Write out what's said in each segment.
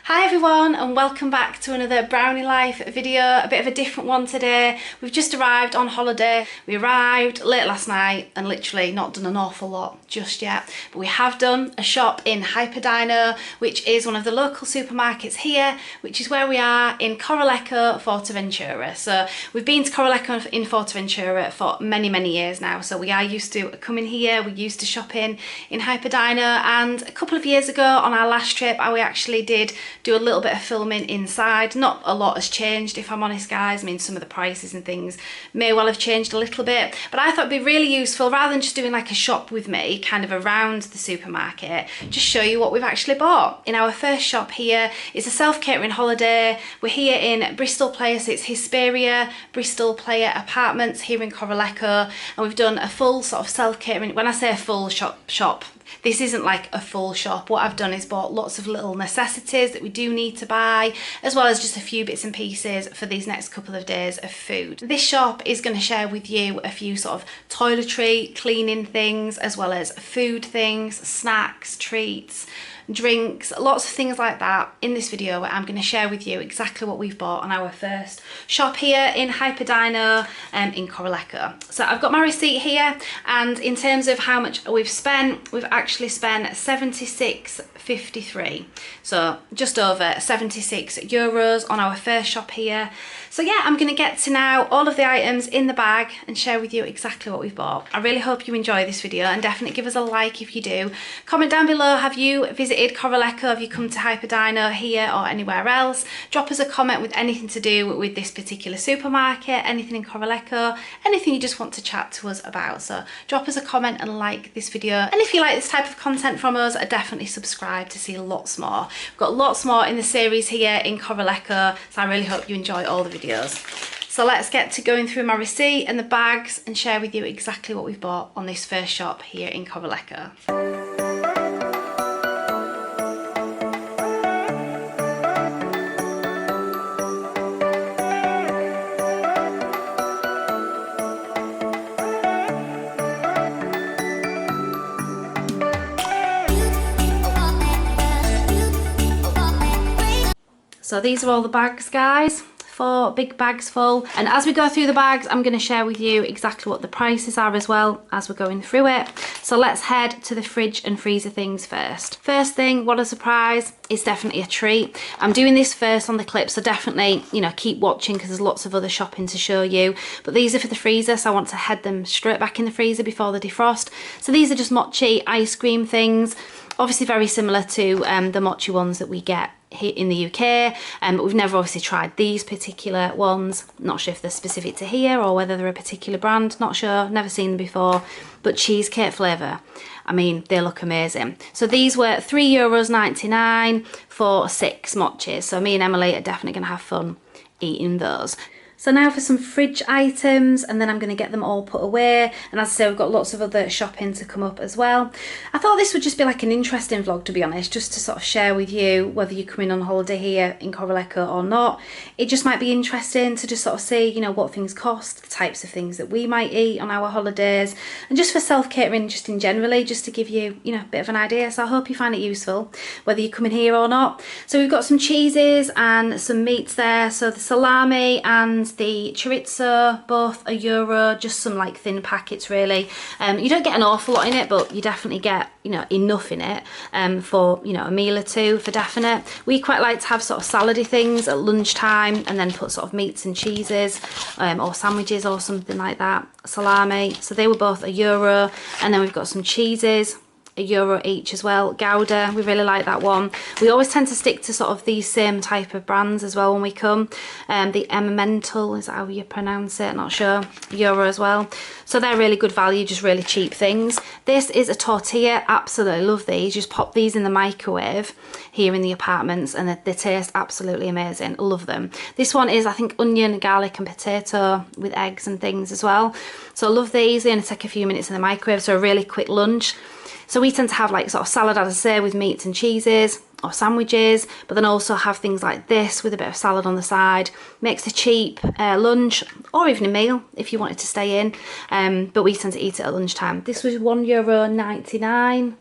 Hi everyone and welcome back to another Brownie Life video, a bit of a different one today. We've just arrived on holiday. We arrived late last night and literally not done an awful lot just yet. But we have done a shop in HiperDino, which is one of the local supermarkets here, which is where we are in Corralejo Fuerteventura. So we've been to Corralejo in Fuerteventura for many years now. So we are used to coming here, we're used to shopping in HiperDino, and a couple of years ago on our last trip we actually did do a little bit of filming inside. Not a lot has changed, if I'm honest guys. I mean, some of the prices and things may well have changed a little bit, but I thought it'd be really useful, rather than just doing like a shop with me kind of around the supermarket, just show you what we've actually bought. In our first shop here is a Self Catering Holiday. We're here in Bristol Place. It's Hesperia Bristol Player Apartments here in Corralejo, and we've done a full sort of self catering. When I say a full shop, this isn't like a full shop. What I've done is bought lots of little necessities that we do need to buy, as well as just a few bits and pieces for these next couple of days of food. This shop is going to share with you a few sort of toiletry cleaning things, as well as food things, snacks, treats, drinks, lots of things like that in this video, where I'm going to share with you exactly what we've bought on our first shop here in HiperDino in Corralejo. So I've got my receipt here, and in terms of how much we've spent, we've actually spent €76.53, so just over €76 on our first shop here. So yeah, I'm going to get to now all of the items in the bag and share with you exactly what we've bought. I really hope you enjoy this video, and definitely give us a like if you do. Comment down below, have you visited Corralejo? Have you come to HiperDino here or anywhere else? Drop us a comment with anything to do with this particular supermarket, anything in Corralejo, anything you just want to chat to us about. So drop us a comment and like this video. And if you like this type of content from us, definitely subscribe to see lots more. We've got lots more in the series here in Corralejo, so I really hope you enjoy all the videos. So let's get to going through my receipt and the bags and share with you exactly what we've bought on this first shop here in Corralejo. So these are all the bags, guys. 4 big bags full, and as we go through the bags I'm going to share with you exactly what the prices are as well as we're going through it. So let's head to the fridge and freezer things first. First thing, what a surprise, it's definitely a treat. I'm doing this first on the clip, so definitely, you know, keep watching because there's lots of other shopping to show you, but these are for the freezer, so I want to head them straight back in the freezer before they defrost. So these are just mochi ice cream things, obviously very similar to the mochi ones that we get here in the UK, but we've never obviously tried these particular ones. Not sure if they're specific to here or whether they're a particular brand, not sure, never seen them before. But cheesecake flavour, I mean, they look amazing. So these were €3.99 for 6 mochis, so me and Emily are definitely going to have fun eating those. So now for some fridge items, and then I'm going to get them all put away. And as I say, we've got lots of other shopping to come up as well. I thought this would just be like an interesting vlog, to be honest, just to sort of share with you whether you're coming on holiday here in Corralejo or not. It just might be interesting to just sort of see, you know, what things cost, the types of things that we might eat on our holidays, and just for self-catering just in generally, just to give you, you know, a bit of an idea. So I hope you find it useful, whether you're coming here or not. So we've got some cheeses and some meats there. So the salami and the chorizo, both €1, just some like thin packets really. You don't get an awful lot in it, but you definitely get, you know, enough in it for, you know, a meal or two for definite. We quite like to have sort of salady things at lunchtime, and then put sort of meats and cheeses or sandwiches or something like that. Salami, so they were both €1, and then we've got some cheeses, €1 each as well. Gouda, we really like that one. We always tend to stick to sort of these same type of brands as well when we come. The Emmental, is that how you pronounce it? Not sure. €1 as well. So they're really good value, just really cheap things. This is a tortilla. Absolutely love these. Just pop these in the microwave here in the apartments, and they taste absolutely amazing. Love them. This one is, I think, onion, garlic and potato with eggs and things as well. So I love these. They only take a few minutes in the microwave, so a really quick lunch. So we tend to have like sort of salad, as I say, with meats and cheeses, or sandwiches, but then also have things like this with a bit of salad on the side. Makes a cheap lunch, or even a meal if you wanted to stay in, but we tend to eat it at lunchtime. This was €1.99.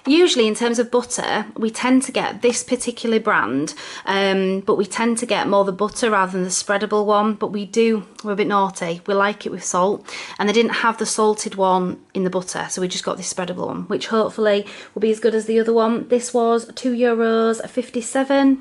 Usually in terms of butter, we tend to get this particular brand, but we tend to get more the butter rather than the spreadable one. But we're a bit naughty. We like it with salt, and they didn't have the salted one in the butter, so we just got this spreadable one, which hopefully will be as good as the other one. This was €2.57.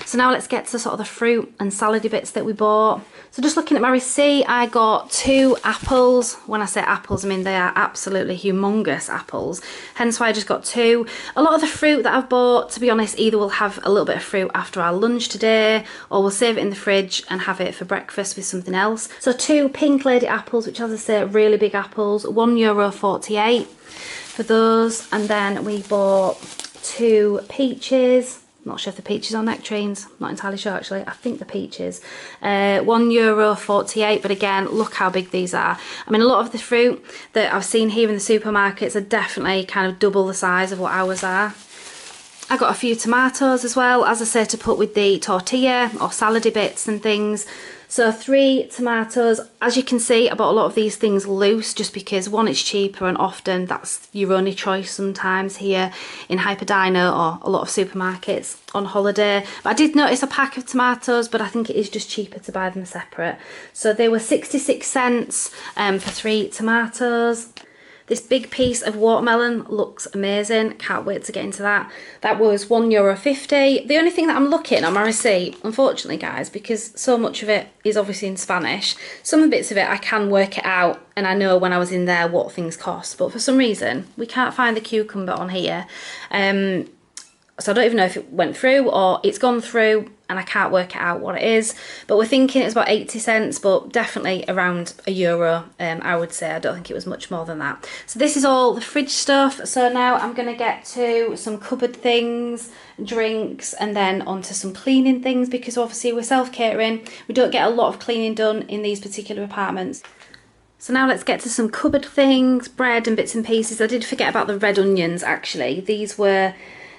So now let's get to sort of the fruit and salady bits that we bought. So just looking at my receipt, I got 2 apples. When I say apples, I mean they are absolutely humongous apples, hence why I just got 2. A lot of the fruit that I've bought, to be honest, either we'll have a little bit of fruit after our lunch today, or we'll save it in the fridge and have it for breakfast with something else. So 2 pink lady apples, which, as I say, are really big apples, €1.48 for those. And then we bought 2 peaches. Not sure if the peaches are nectarines, not entirely sure actually. I think the peaches. €1.48, but again, look how big these are. I mean, a lot of the fruit that I've seen here in the supermarkets are definitely kind of double the size of what ours are. I got a few tomatoes as well, as I say, to put with the tortilla or salady bits and things. So 3 tomatoes. As you can see, I bought a lot of these things loose just because, one, it's cheaper, and often that's your only choice sometimes here in HiperDino or a lot of supermarkets on holiday. But I did notice a pack of tomatoes, but I think it is just cheaper to buy them separate. So they were 66 cents for 3 tomatoes. This big piece of watermelon looks amazing. Can't wait to get into that. That was €1.50. The only thing that I'm looking on my receipt, unfortunately, guys, because so much of it is obviously in Spanish, some bits of it I can work it out, and I know when I was in there what things cost. But for some reason, we can't find the cucumber on here. So I don't even know if it went through or it's gone through, and I can't work it out what it is. But we're thinking it's about 80 cents, but definitely around €1, I would say. I don't think it was much more than that. So this is all the fridge stuff. So now I'm going to get to some cupboard things, drinks, and then onto some cleaning things, because obviously we're self-catering. We don't get a lot of cleaning done in these particular apartments. So now let's get to some cupboard things, bread and bits and pieces. I did forget about the red onions, actually. These were...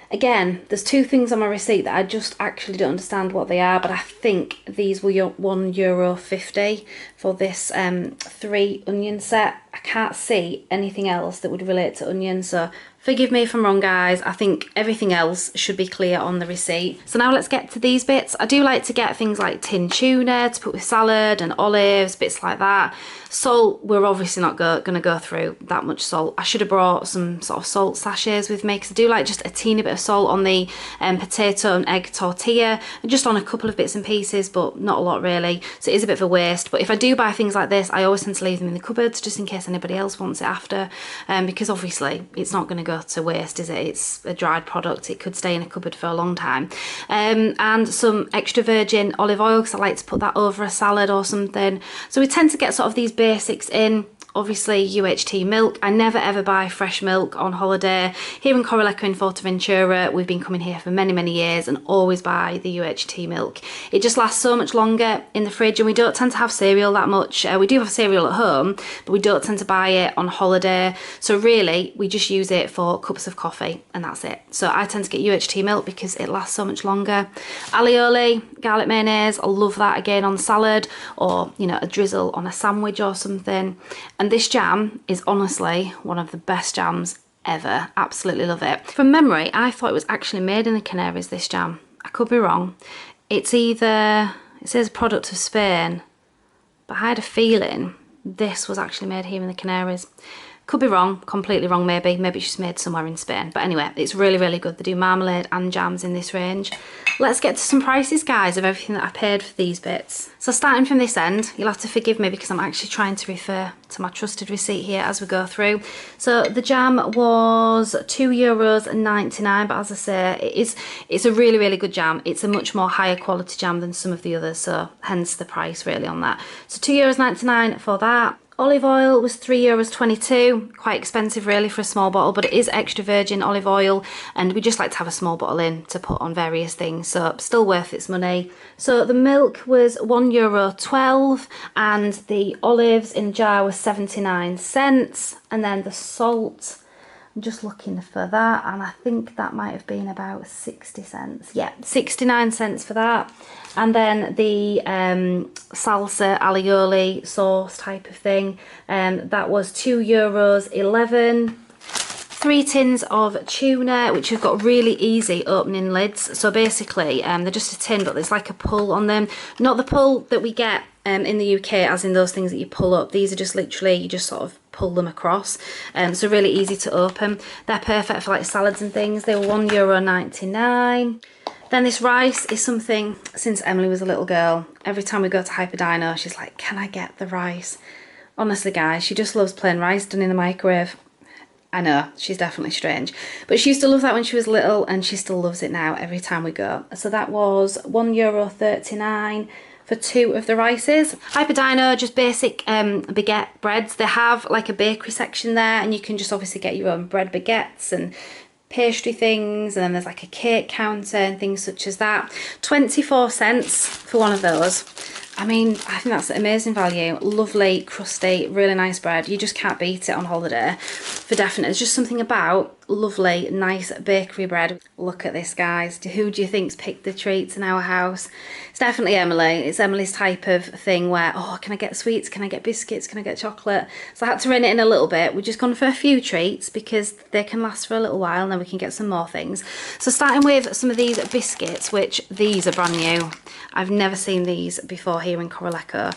Again, there's 2 things on my receipt that I just actually don't understand what they are, but I think these were €1.50 for this 3 onion set. I can't see anything else that would relate to onions, so forgive me if I'm wrong, guys. I think everything else should be clear on the receipt. So now let's get to these bits. I do like to get things like tin tuna to put with salad and olives, bits like that. Salt, we're obviously not going to go through that much salt. I should have brought some sort of salt sachets with me, because I do like just a teeny bit of salt on the potato and egg tortilla, and just on a couple of bits and pieces, but not a lot really. So it is a bit of a waste. But if I do buy things like this, I always tend to leave them in the cupboards just in case anybody else wants it after, because obviously it's not going to go to waste, is it? It's a dried product. It could stay in a cupboard for a long time. And some extra virgin olive oil, because I like to put that over a salad or something. So we tend to get sort of these basics in. Obviously UHT milk. I never ever buy fresh milk on holiday. Here in Corralejo in Fuerteventura, we've been coming here for many years and always buy the UHT milk. It just lasts so much longer in the fridge, and we don't tend to have cereal that much. We do have cereal at home, but we don't tend to buy it on holiday. So really, we just use it for cups of coffee, and that's it. So I tend to get UHT milk because it lasts so much longer. Alioli, garlic mayonnaise, I love that again on salad, or, you know, a drizzle on a sandwich or something. And this jam is honestly one of the best jams ever. Absolutely love it. From memory, I thought it was actually made in the Canaries, this jam. I could be wrong. It's either, it says product of Spain, but I had a feeling this was actually made here in the Canaries. Could be wrong, completely wrong maybe. Maybe it's just made somewhere in Spain. But anyway, it's really good. They do marmalade and jams in this range. Let's get to some prices, guys, of everything that I paid for these bits. So starting from this end, you'll have to forgive me because I'm actually trying to refer to my trusted receipt here as we go through. So the jam was €2.99, but as I say, it's a really good jam. It's a much more higher quality jam than some of the others, so hence the price really on that. So €2.99 for that. Olive oil was €3.22, quite expensive really for a small bottle, but it is extra virgin olive oil, and we just like to have a small bottle in to put on various things, so still worth its money. So the milk was €1.12, and the olives in a jar was 79 cents, and then the salt, I'm just looking for that, and I think that might have been about 60 cents. Yeah, 69 cents for that. And then the salsa alioli sauce type of thing, that was €2.11. 3 tins of tuna, which have got really easy opening lids. So basically, they're just a tin, but there's like a pull on them. Not the pull that we get in the UK, as in those things that you pull up. These are just literally, you just sort of pull them across. So really easy to open. They're perfect for like salads and things. They were €1.99. Then this rice is something, since Emily was a little girl, every time we go to HiperDino, she's like, can I get the rice? Honestly, guys, she just loves plain rice done in the microwave. I know, she's definitely strange. But she used to love that when she was little, and she still loves it now every time we go. So that was €1.39 for 2 of the rices. HiperDino, just basic baguette breads. They have like a bakery section there, and you can just obviously get your own bread baguettes and pastry things, and then there's like a cake counter and things such as that. 24 cents for one of those. I mean, I think that's amazing value. Lovely, crusty, really nice bread. You just can't beat it on holiday, for definite. There's just something about lovely, nice bakery bread. Look at this, guys. Who do you think's picked the treats in our house? It's definitely Emily. It's Emily's type of thing where, oh, can I get sweets? Can I get biscuits? Can I get chocolate? So I had to rein it in a little bit. We've just gone for a few treats because they can last for a little while, and then we can get some more things. So starting with some of these biscuits, which these are brand new. I've never seen these before here in Corralejo.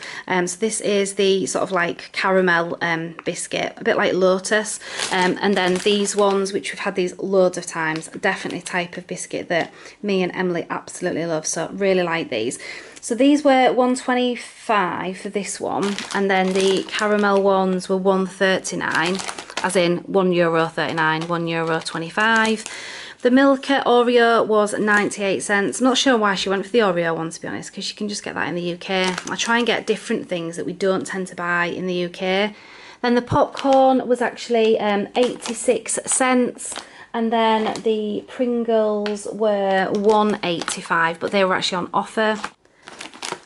So this is the sort of like caramel biscuit, a bit like Lotus. And then these ones, which we've had these loads of times, definitely type of biscuit that me and Emily absolutely love. So really like these. So these were $1.25 for this one, and then the caramel ones were $1.39, as in €1.39, €1.25. The Milka Oreo was 98 cents. I'm not sure why she went for the Oreo one, to be honest, because you can just get that in the UK. I try and get different things that we don't tend to buy in the UK. Then the popcorn was actually 86 cents. And then the Pringles were $1.85, but they were actually on offer.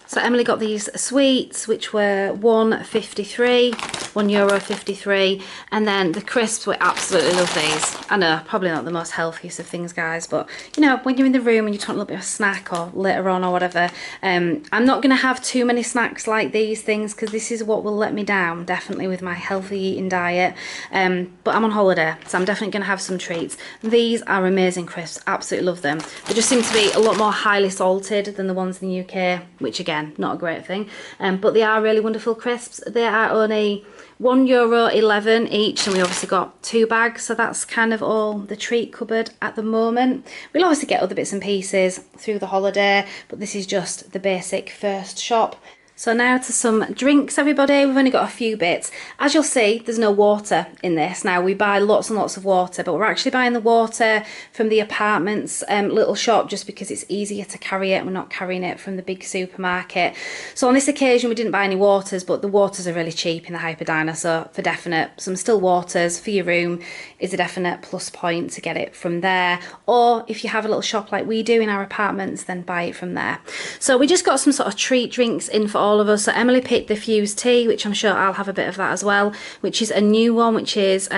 So Emily got these sweets, which were €1.53, and then the crisps, we absolutely love these. I know, probably not the most healthiest of things, guys, but you know, when you're in the room and you want a little bit of a snack or later on or whatever, I'm not going to have too many snacks like these things, because this is what will let me down, definitely, with my healthy eating diet. But I'm on holiday, so I'm definitely going to have some treats. These are amazing crisps, absolutely love them. They just seem to be a lot more highly salted than the ones in the UK, which again, not a great thing, but they are really wonderful crisps. They are only €1.11 each, and we obviously got 2 bags, so that's kind of all the treat cupboard at the moment. We'll obviously get other bits and pieces through the holiday, but this is just the basic first shop. So now to some drinks, everybody. We've only got a few bits. As you'll see, there's no water in this. Now, we buy lots and lots of water, but we're actually buying the water from the apartment's little shop, just because it's easier to carry it. We're not carrying it from the big supermarket. So on this occasion, we didn't buy any waters, but the waters are really cheap in the HiperDino, so for definite, some still waters for your room is a definite plus point to get it from there. Or if you have a little shop like we do in our apartments, then buy it from there. So we just got some sort of treat drinks in for all of us. So Emily picked the Fuse tea, which I'm sure I'll have a bit of that as well, which is a new one, which is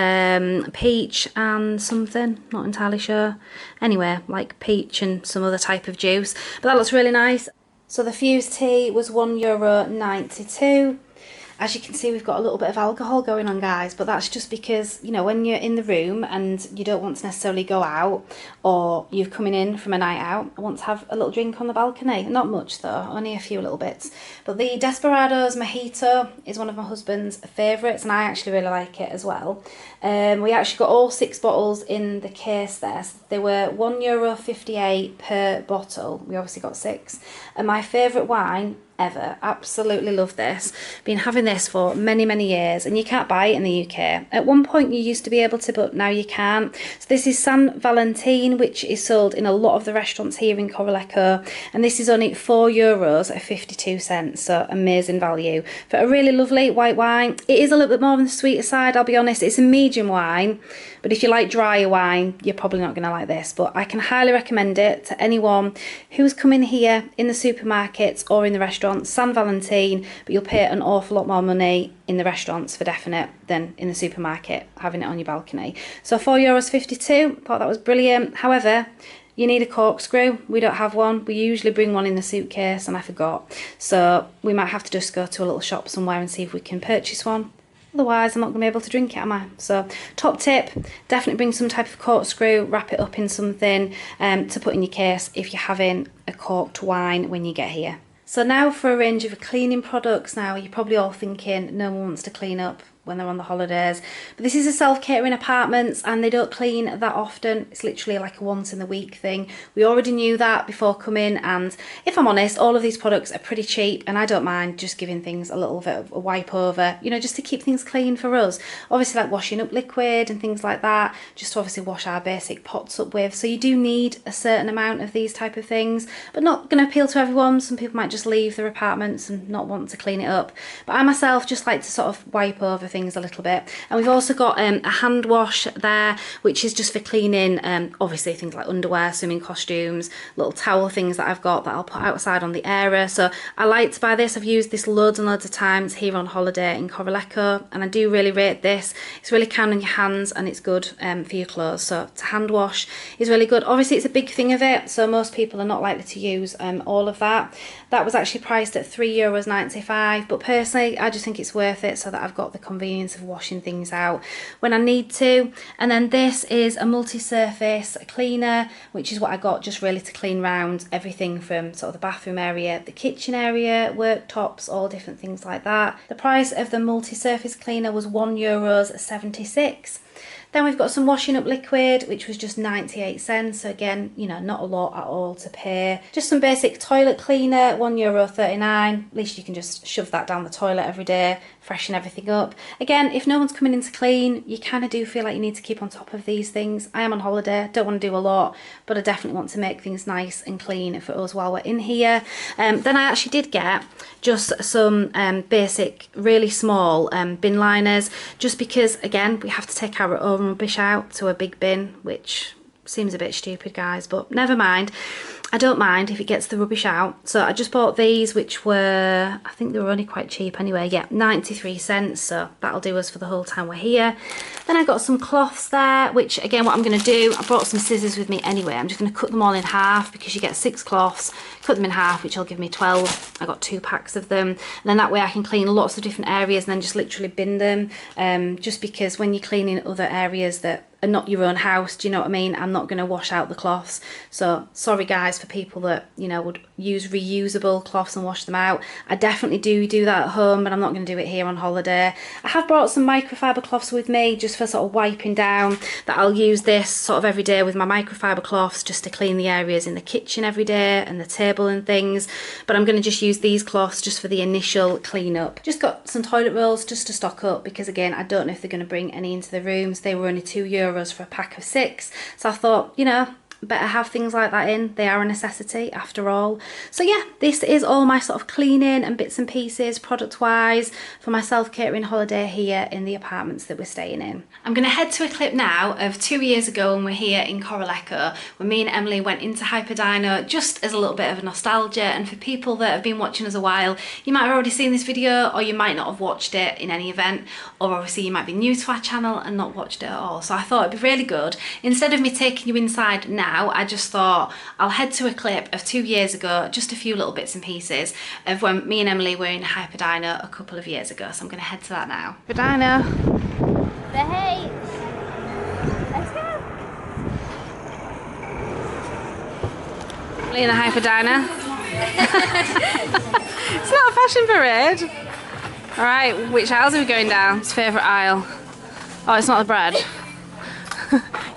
peach and something, not entirely sure. Anyway, like peach and some other type of juice, but that looks really nice. So the Fuse tea was €1.92. As you can see, we've got a little bit of alcohol going on, guys, but that's just because, you know, when you're in the room and you don't want to necessarily go out, or you're coming in from a night out, I want to have a little drink on the balcony. Not much though, only a few little bits. But the Desperados Mojito is one of my husband's favourites, and I actually really like it as well. We actually got all 6 bottles in the case there. So they were €1.58 per bottle. We obviously got 6. And my favourite wine ever, absolutely love this. Been having this for many years, and you can't buy it in the UK. At one point you used to be able to, but now you can't. So this is San Valentin, which is sold in a lot of the restaurants here in Corralejo, and this is only €4.52, so amazing value for a really lovely white wine. It is a little bit more on the sweeter side, I'll be honest. It's a medium wine, but if you like drier wine, you're probably not going to like this, but I can highly recommend it to anyone who's coming here in the supermarkets or in the restaurants. San Valentin, but you'll pay an awful lot more money in the restaurants for definite than in the supermarket having it on your balcony. So €4.52, thought that was brilliant. However, you need a corkscrew. We don't have one. We usually bring one in the suitcase, and I forgot. So we might have to just go to a little shop somewhere and see if we can purchase one. otherwise I'm not going to be able to drink it, am I? So top tip, definitely bring some type of corkscrew, wrap it up in something to put in your case if you're having a corked wine when you get here. So now for a range of cleaning products. Now you're probably all thinking no one wants to clean up when they're on the holidays, but this is a self-catering apartments and they don't clean that often. It's literally like a once in the week thing. We already knew that before coming, and if I'm honest, all of these products are pretty cheap and I don't mind just giving things a little bit of a wipe over, you know, just to keep things clean for us. Obviously like washing up liquid and things like that, just to obviously wash our basic pots up with. So you do need a certain amount of these type of things, but not going to appeal to everyone. Some people might just leave their apartments and not want to clean it up, but I myself just like to sort of wipe over things a little bit. And we've also got a hand wash there, which is just for cleaning obviously things like underwear, swimming costumes, little towel things that I've got that I'll put outside on the area. So I like to buy this. I've used this loads and loads of times here on holiday in Corralejo, and I do really rate this. It's really kind on your hands and it's good for your clothes. So to hand wash is really good. Obviously it's a big thing of it, so most people are not likely to use all of that. That was actually priced at €3.95, but personally I just think it's worth it so that I've got the convenience of washing things out when I need to. And then this is a multi-surface cleaner, which is what I got just really to clean round everything from sort of the bathroom area, the kitchen area, worktops, all different things like that. The price of the multi-surface cleaner was €1.76. Then we've got some washing up liquid, which was just 98 cents. So again, you know, not a lot at all to pay. Just some basic toilet cleaner, €1.39. At least you can just shove that down the toilet every day, freshen everything up. Again, if no one's coming in to clean, you kind of do feel like you need to keep on top of these things. I am on holiday, don't want to do a lot, but I definitely want to make things nice and clean for us while we're in here. Then I actually did get just some basic, really small bin liners, just because, again, we have to take our own rubbish out to a big bin, which seems a bit stupid, guys, but never mind. I don't mind if it gets the rubbish out. So I just bought these, which were, I think they were only quite cheap anyway. Yeah, 93 cents. So that'll do us for the whole time we're here. Then I got some cloths there, which again, what I'm going to do, I brought some scissors with me anyway. I'm just going to cut them all in half because you get 6 cloths. Cut them in half, which will give me 12. I got 2 packs of them. And then that way I can clean lots of different areas and then just literally bin them. Just because when you're cleaning other areas that are not your own house, do you know what I mean? I'm not going to wash out the cloths. So sorry guys for people that, you know, would use reusable cloths and wash them out. I definitely do that at home, but I'm not going to do it here on holiday. I have brought some microfiber cloths with me just for sort of wiping down, that I'll use this sort of every day with my microfiber cloths just to clean the areas in the kitchen every day and the table and things. But I'm going to just use these cloths just for the initial cleanup. Just got some toilet rolls just to stock up because again, I don't know if they're going to bring any into the rooms. They were only €2 for a pack of 6. So I thought, you know, better have things like that in. They are a necessity after all. So yeah, this is all my sort of cleaning and bits and pieces product wise for my self-catering holiday here in the apartments that we're staying in. I'm going to head to a clip now of 2 years ago when we're here in Corralejo, when me and Emily went into HiperDino just as a little bit of a nostalgia. And for people that have been watching us a while, you might have already seen this video or you might not have watched it in any event, or obviously you might be new to our channel and not watched it at all. So I thought it'd be really good, instead of me taking you inside now, I just thought I'll head to a clip of 2 years ago, just a few little bits and pieces of when me and Emily were in HiperDino a couple of years ago. So I'm going to head to that now. HiperDino. Behave. Let's go. Emily in a HiperDino. It's not a fashion parade. All right, which aisles are we going down? It's favourite aisle. Oh, it's not the bread.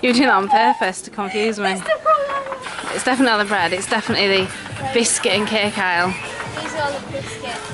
You're doing that on purpose to confuse me. It's definitely not the bread, it's definitely the biscuit and cake aisle. These are all the biscuits.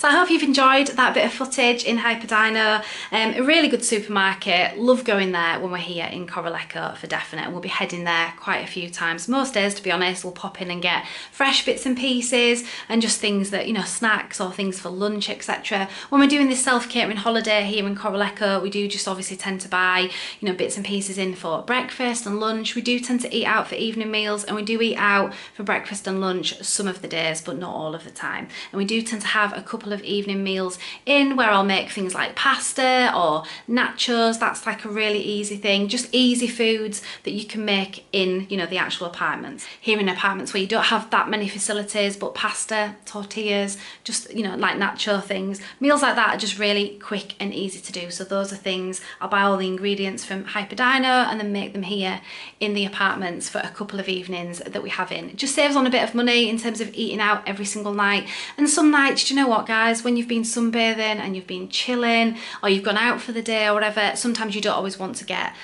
So I hope you've enjoyed that bit of footage in HiperDino. A really good supermarket. Love going there when we're here in Corralejo for definite. And we'll be heading there quite a few times. Most days, to be honest, we'll pop in and get fresh bits and pieces and just things that, you know, snacks or things for lunch, etc. When we're doing this self-catering holiday here in Corralejo, we do just obviously tend to buy, you know, bits and pieces in for breakfast and lunch. We do tend to eat out for evening meals, and we do eat out for breakfast and lunch some of the days, but not all of the time. And we do tend to have a couple couple of evening meals in where I'll make things like pasta or nachos. That's like a really easy thing, just easy foods that you can make in, you know, the actual apartments. Here in apartments where you don't have that many facilities, but pasta, tortillas, just, you know, like nacho things, meals like that are just really quick and easy to do. So those are things, I'll buy all the ingredients from HiperDino and then make them here in the apartments for a couple of evenings that we have in. It just saves on a bit of money in terms of eating out every single night. And some nights, do you know what, guys, when you've been sunbathing and you've been chilling or you've gone out for the day or whatever, sometimes you don't always want to get,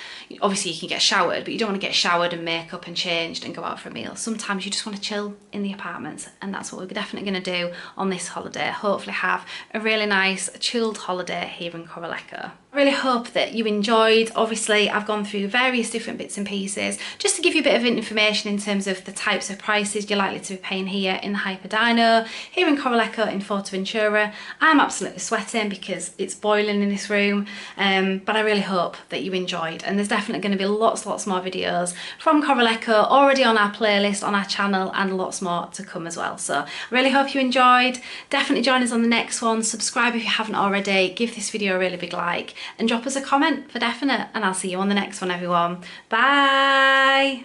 obviously you can get showered, but you don't want to get showered and makeup and changed and go out for a meal. Sometimes you just want to chill in the apartments, and that's what we're definitely going to do on this holiday. Hopefully have a really nice chilled holiday here in Corralejo. I really hope that you enjoyed. Obviously, I've gone through various different bits and pieces just to give you a bit of information in terms of the types of prices you're likely to be paying here in the HiperDino, here in Corralejo in Fuerteventura. I'm absolutely sweating because it's boiling in this room, but I really hope that you enjoyed. And there's definitely going to be lots more videos from Corralejo already on our playlist on our channel, and lots more to come as well. So I really hope you enjoyed. Definitely join us on the next one. Subscribe if you haven't already. Give this video a really big like and drop us a comment for definite, and I'll see you on the next one, everyone. Bye.